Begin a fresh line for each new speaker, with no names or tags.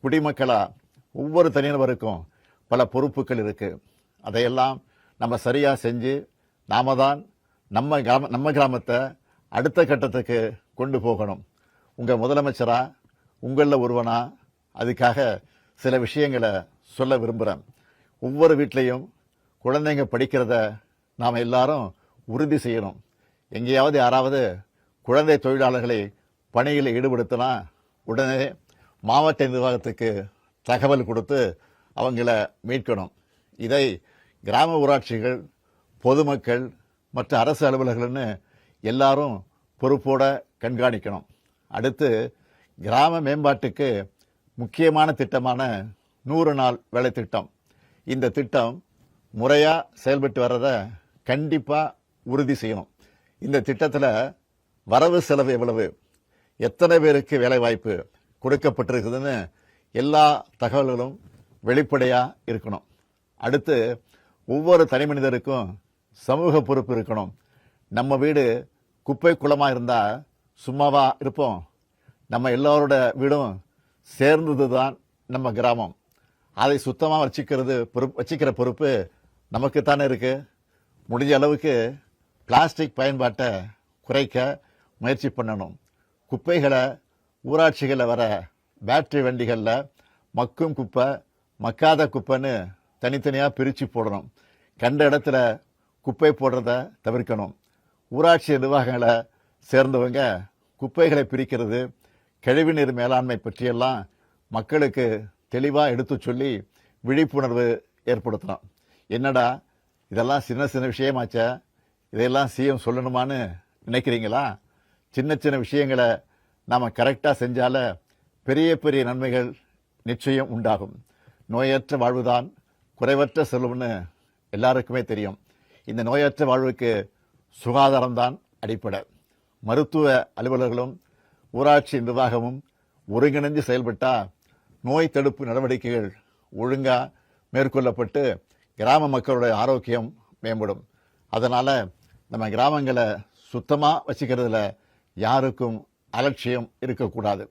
குடிமக்களா ஒவ்வொரு தனிநபருக்கும் பல பொறுப்புகள் இருக்கு. அதையெல்லாம் நம்ம சரியா செஞ்சு நாம தான் நம்ம கிராமத்தை அடுத்த கட்டத்துக்கு கொண்டு போகணும். உங்க முதலமைச்சரா உங்களில் ஒருவனா அதுக்காக சில விஷயங்களை சொல்ல விரும்புகிறேன். ஒவ்வொரு வீட்லேயும் குழந்தைங்க படிக்கிறத நாம் எல்லாரும் உறுதி செய்யணும். எங்கேயாவது யாராவது குழந்தை தொழிலாளர்களை பணியில் ஈடுபடுத்தினா உடனே மாவட்ட நிர்வாகத்துக்கு தகவல் கொடுத்து அவங்கள மீட்கணும். இதை கிராம ஊராட்சிகள், பொதுமக்கள் மற்ற அரசு அலுவலர்கள்னு எல்லாரும் பொறுப்போட கண்காணிக்கணும். அடுத்து கிராம மேம்பாட்டுக்கு முக்கியமான திட்டமான 100 நாள் வேலை திட்டம். இந்த திட்டம் முறையாக செயல்பட்டு வர்றத கண்டிப்பாக உறுதி செய்யணும். இந்த திட்டத்தில் வரவு செலவு எவ்வளவு, எத்தனை பேருக்கு வேலை வாய்ப்பு கொடுக்கப்பட்டிருக்குதுன்னு எல்லா தகவல்களும் வெளிப்படையாக இருக்கணும். அடுத்து ஒவ்வொரு தனி மனிதருக்கும் சமூக பொறுப்பு இருக்கணும். நம்ம வீடு குப்பை குளமாக இருந்தால் சும்மாவா இருப்போம்? நம்ம எல்லாரோட வீடும் சேர்ந்தது தான் நம்ம கிராமம். அதை சுத்தமாக வச்சுக்கிற பொறுப்பு நமக்குத்தானே இருக்கு. முடிஞ்ச அளவுக்கு பிளாஸ்டிக் பயன்பாட்டை குறைக்க முயற்சி பண்ணணும். குப்பைகளை ஊராட்சிகளில் வர பேட்டரி வண்டிகளில் மக்கும் குப்பை, மக்காத குப்பைன்னு தனித்தனியாக பிரித்து போடணும். கண்ட இடத்துல குப்பை போடுறத தவிர்க்கணும். ஊராட்சி நிர்வாகங்களை சேர்ந்தவங்க குப்பைகளை பிரிக்கிறது, கழிவுநீர் மேலாண்மை பற்றியெல்லாம் மக்களுக்கு தெளிவாக எடுத்து சொல்லி விழிப்புணர்வு ஏற்படுத்தணும். என்னடா இதெல்லாம் சின்ன சின்ன விஷயமாச்சா, இதையெல்லாம் சிஎம் சொல்லணுமான்னு நினைக்கிறீங்களா? சின்ன சின்ன விஷயங்களை நாம் கரெக்டாக செஞ்சால பெரிய பெரிய நன்மைகள் நிச்சயம் உண்டாகும். நோயற்ற வாழ்வுதான் குறைவற்ற செல்வம்னு எல்லாருக்குமே தெரியும். இந்த நோயற்ற வாழ்வுக்கு சுகாதாரம்தான் அடிப்படை. மருத்துவ அலுவலர்களும் ஊராட்சி நிர்வாகமும் ஒருங்கிணைந்து செயல்பட்டால் நோய் தடுப்பு நடவடிக்கைகள் ஒழுங்காக மேற்கொள்ளப்பட்டு கிராம மக்களுடைய ஆரோக்கியம் மேம்படும். அதனால் நம்ம கிராமங்களை சுத்தமாக வச்சுக்கிறதுல யாருக்கும் அலட்சியம் இருக்கக்கூடாது.